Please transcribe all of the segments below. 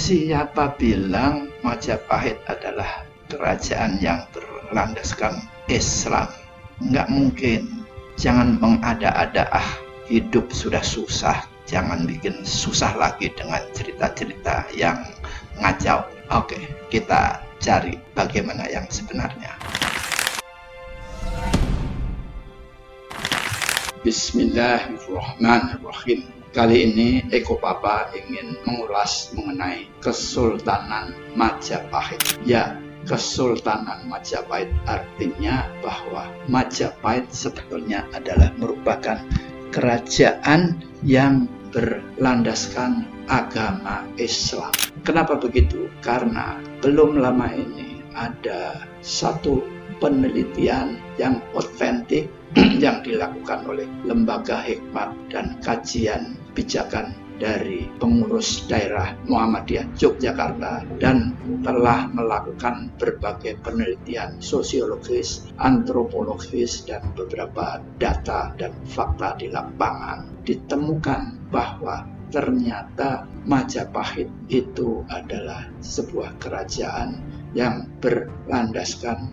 Siapa bilang Majapahit adalah kerajaan yang berlandaskan Islam? Nggak mungkin. Jangan mengada-ada, hidup sudah susah. Jangan bikin susah lagi dengan cerita-cerita yang ngacau. Oke, kita cari bagaimana yang sebenarnya. Bismillahirrahmanirrahim. Kali ini Eko Papa ingin mengulas mengenai Kesultanan Majapahit. Ya, Kesultanan Majapahit artinya bahwa Majapahit sebetulnya adalah merupakan kerajaan yang berlandaskan agama Islam. Kenapa begitu? Karena belum lama ini ada satu penelitian yang otentik yang dilakukan oleh Lembaga Hikmat dan Kajian Pijakan dari pengurus daerah Muhammadiyah Yogyakarta dan telah melakukan berbagai penelitian sosiologis, antropologis, dan beberapa data dan fakta di lapangan. Ditemukan bahwa ternyata Majapahit itu adalah sebuah kerajaan yang berdasarkan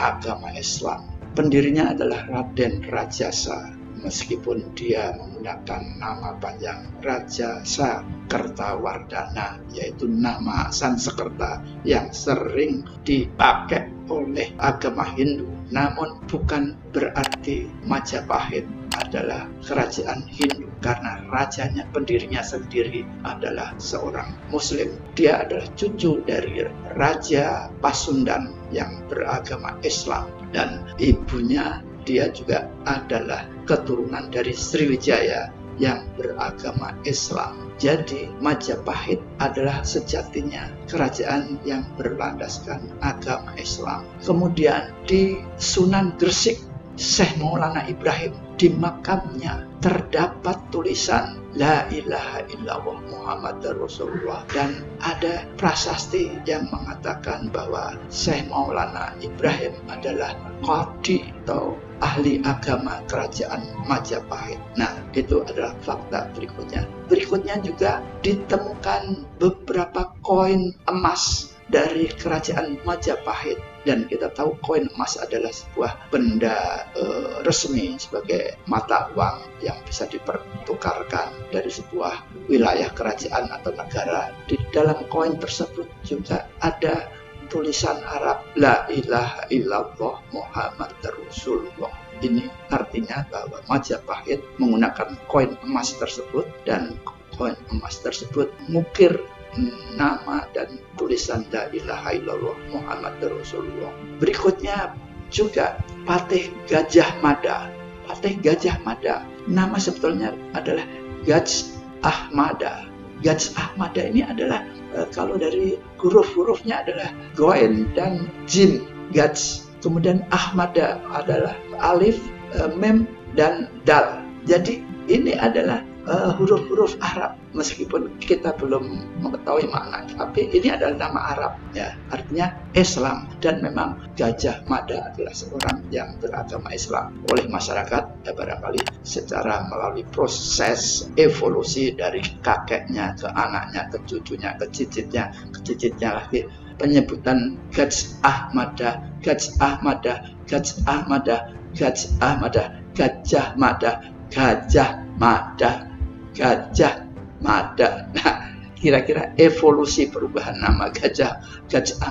agama Islam. Pendirinya adalah Raden Rajasa, meskipun dia menggunakan nama panjang Rajasa Kertawardhana, yaitu nama Sanskerta yang sering dipakai oleh agama Hindu. Namun bukan berarti Majapahit adalah kerajaan Hindu, karena rajanya, pendirinya sendiri adalah seorang Muslim. Dia adalah cucu dari Raja Pasundan yang beragama Islam, dan ibunya dia juga adalah keturunan dari Sriwijaya yang beragama Islam. Jadi Majapahit adalah sejatinya kerajaan yang berlandaskan agama Islam. Kemudian di Sunan Gresik, Syekh Maulana Ibrahim, di makamnya terdapat tulisan La ilaha illallah Muhammad Rasulullah, dan ada prasasti yang mengatakan bahwa Syekh Maulana Ibrahim adalah qadi atau ahli agama kerajaan Majapahit. Nah, itu adalah fakta berikutnya. Berikutnya juga ditemukan beberapa koin emas dari kerajaan Majapahit, dan kita tahu koin emas adalah sebuah benda resmi sebagai mata uang yang bisa dipertukarkan dari sebuah wilayah kerajaan atau negara. Di dalam koin tersebut juga ada tulisan Arab La ilaha illallah Muhammad Rasulullah. Ini artinya bahwa Majapahit menggunakan koin emas tersebut, dan koin emas tersebut mengukir nama dan tulisan La ilaha illallah Muhammad Rasulullah. Berikutnya juga Patih Gajah Mada. Patih Gajah Mada, nama sebetulnya adalah Gaj Ahmada. Gaj Ahmada ini adalah kalau dari huruf-hurufnya adalah Goen dan Jim, Gaj. Kemudian Ahmada adalah Alif, Mem, dan Dal. Jadi ini adalah huruf-huruf Arab, meskipun kita belum mengetahui makna, tapi ini adalah nama Arab, ya, artinya Islam. Dan memang Gajah Mada adalah seorang yang beragama Islam oleh masyarakat, ya, barangkali secara melalui proses evolusi dari kakeknya ke anaknya, ke cucunya, ke cicitnya lagi. Penyebutan Gaj Ahmada, Gaj Ahmada, Gaj Ahmada, Gaj Ahmada, Gajah Mada, Gajah Mada, Gajah Mada. Nah, kira-kira evolusi perubahan nama Gajah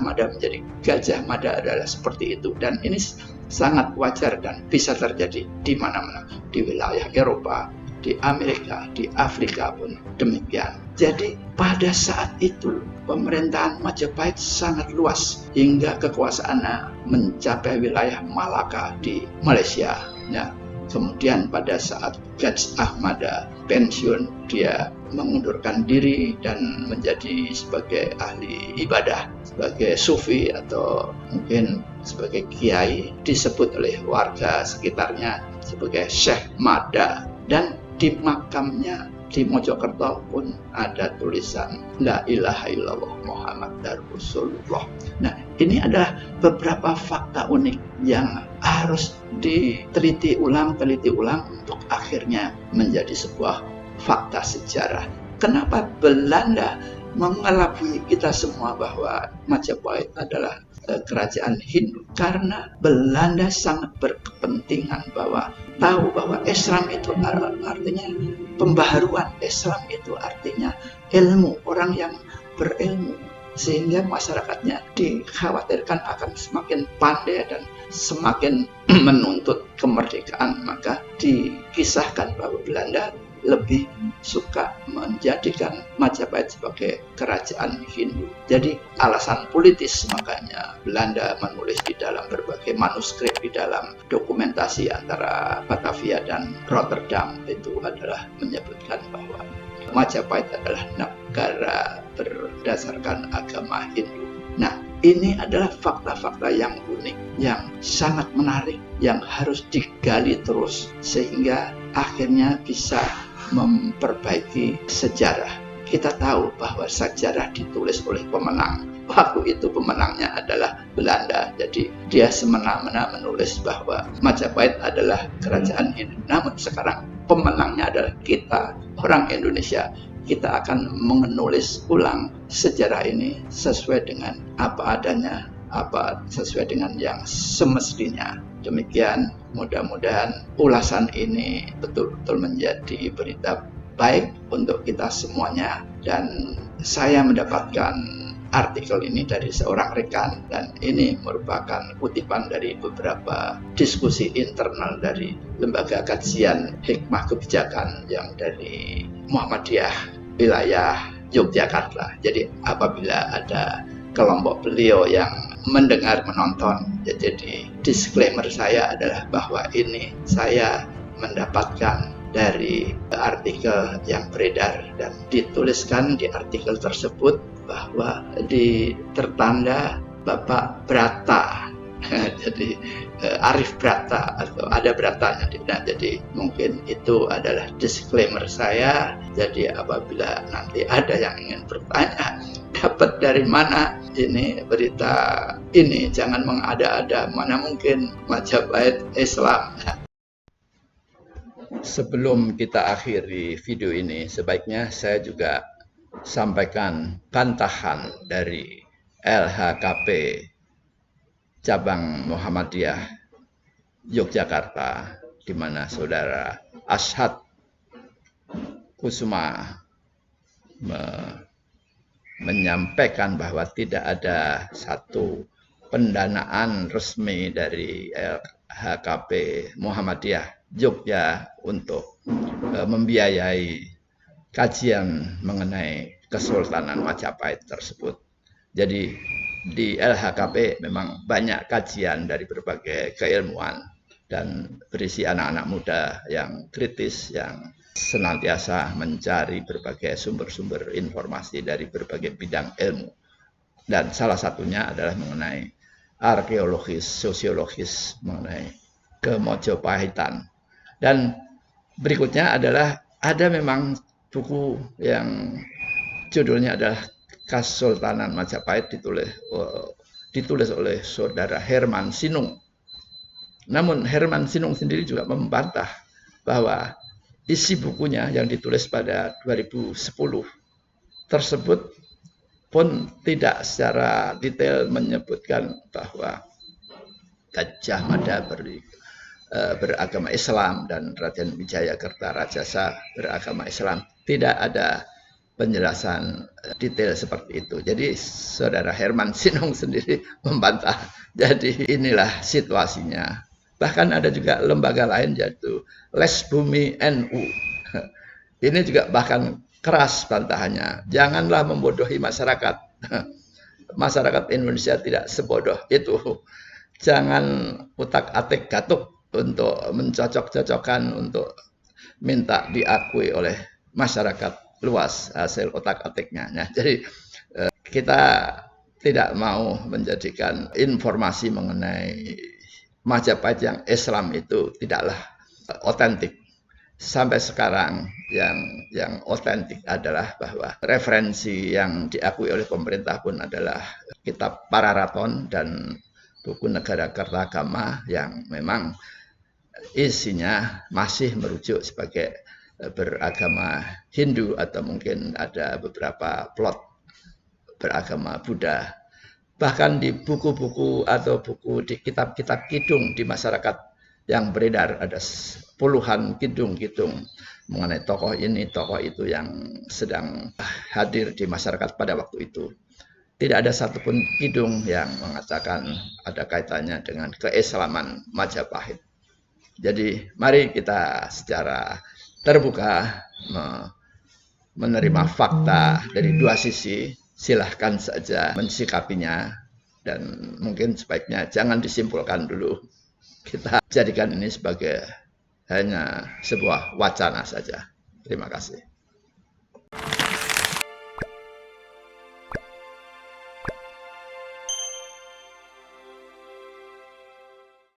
Mada menjadi Gajah Mada adalah seperti itu, dan ini sangat wajar dan bisa terjadi di mana-mana, di wilayah Eropa, di Amerika, di Afrika pun demikian. Jadi pada saat itu pemerintahan Majapahit sangat luas hingga kekuasaannya mencapai wilayah Malaka di Malaysia. Nah, kemudian pada saat Gaj Ahmada pensiun, dia mengundurkan diri dan menjadi sebagai ahli ibadah, sebagai sufi atau mungkin sebagai kiai, disebut oleh warga sekitarnya sebagai Syekh Mada. Dan di makamnya di Mojokerto pun ada tulisan La ilaha illallah Muhammad Rasulullah. Nah, ini adalah beberapa fakta unik yang harus diteliti ulang untuk akhirnya menjadi sebuah fakta sejarah. Kenapa Belanda mengelabui kita semua bahwa Majapahit adalah kerajaan Hindu, karena Belanda sangat berkepentingan bahwa tahu bahwa Islam itu artinya pembaharuan, Islam itu artinya ilmu, orang yang berilmu, sehingga masyarakatnya dikhawatirkan akan semakin pandai dan semakin menuntut kemerdekaan. Maka dikisahkan bahwa Belanda lebih suka menjadikan Majapahit sebagai kerajaan Hindu. Jadi alasan politis, makanya Belanda menulis di dalam berbagai manuskrip, di dalam dokumentasi antara Batavia dan Rotterdam itu adalah menyebutkan bahwa Majapahit adalah negara berdasarkan agama Hindu. Nah, ini adalah fakta-fakta yang unik, yang sangat menarik, yang harus digali terus sehingga akhirnya bisa memperbaiki sejarah. Kita tahu bahwa sejarah ditulis oleh pemenang. Waktu itu pemenangnya adalah Belanda. Jadi dia semena-mena menulis bahwa Majapahit adalah kerajaan Hindu. Namun sekarang pemenangnya adalah kita, orang Indonesia. Kita akan menulis ulang sejarah ini sesuai dengan apa adanya, sesuai dengan yang semestinya. Demikian, mudah-mudahan ulasan ini betul-betul menjadi berita baik untuk kita semuanya. Dan saya mendapatkan artikel ini dari seorang rekan, dan ini merupakan kutipan dari beberapa diskusi internal dari Lembaga Kajian Hikmah Kebijakan yang dari Muhammadiyah wilayah Yogyakarta. Jadi apabila ada kelompok beliau yang mendengar, menonton, jadi disclaimer saya adalah bahwa ini saya mendapatkan dari artikel yang beredar, dan dituliskan di artikel tersebut bahwa tertanda Bapak Brata. Jadi Arif Brata atau ada Bratanya. Nah, jadi mungkin itu adalah disclaimer saya. Jadi apabila nanti ada yang ingin bertanya dapat dari mana ini berita ini, jangan mengada-ada, mana mungkin Majapahit Islam. Sebelum kita akhiri video ini, sebaiknya saya juga sampaikan bantahan dari LHKP cabang Muhammadiyah Yogyakarta, di mana saudara Ashad Kusuma menyampaikan bahwa tidak ada satu pendanaan resmi dari LHKP Muhammadiyah Jogja untuk membiayai kajian mengenai Kesultanan Majapahit tersebut. Jadi di LHKP memang banyak kajian dari berbagai keilmuan dan berisi anak-anak muda yang kritis, yang senantiasa mencari berbagai sumber-sumber informasi dari berbagai bidang ilmu. Dan salah satunya adalah mengenai arkeologis, sosiologis, mengenai Kemojopahitan. Dan berikutnya adalah ada memang buku yang judulnya adalah Kesultanan Majapahit, ditulis oleh saudara Herman Sinung. Namun Herman Sinung sendiri juga membantah bahwa isi bukunya yang ditulis pada 2010 tersebut pun tidak secara detail menyebutkan bahwa Gajah Mada beragama Islam dan Raden Wijaya Kertarajasa beragama Islam. Tidak ada penjelasan detail seperti itu. Jadi saudara Herman Sinung sendiri membantah. Jadi inilah situasinya. Bahkan ada juga lembaga lain yaitu Les Bumi NU. Ini juga bahkan keras bantahannya. Janganlah membodohi masyarakat. Masyarakat Indonesia tidak sebodoh itu. Jangan utak-atik gatuk untuk mencocok-cocokkan, untuk minta diakui oleh masyarakat luas hasil otak-atiknya. Nah, jadi kita tidak mau menjadikan informasi mengenai Majapahit yang Islam itu tidaklah otentik. Sampai sekarang yang otentik adalah bahwa referensi yang diakui oleh pemerintah pun adalah kitab Pararaton dan buku Negara Kertagama yang memang isinya masih merujuk sebagai beragama Hindu, atau mungkin ada beberapa plot beragama Buddha. Bahkan di buku-buku atau buku di kitab-kitab kidung di masyarakat yang beredar, ada puluhan kidung-kidung mengenai tokoh ini, tokoh itu yang sedang hadir di masyarakat pada waktu itu. Tidak ada satupun kidung yang mengatakan ada kaitannya dengan keislaman Majapahit. Jadi mari kita secara terbuka menerima fakta dari dua sisi, silahkan saja mensikapinya, dan mungkin sebaiknya jangan disimpulkan dulu. Kita jadikan ini sebagai hanya sebuah wacana saja. Terima kasih.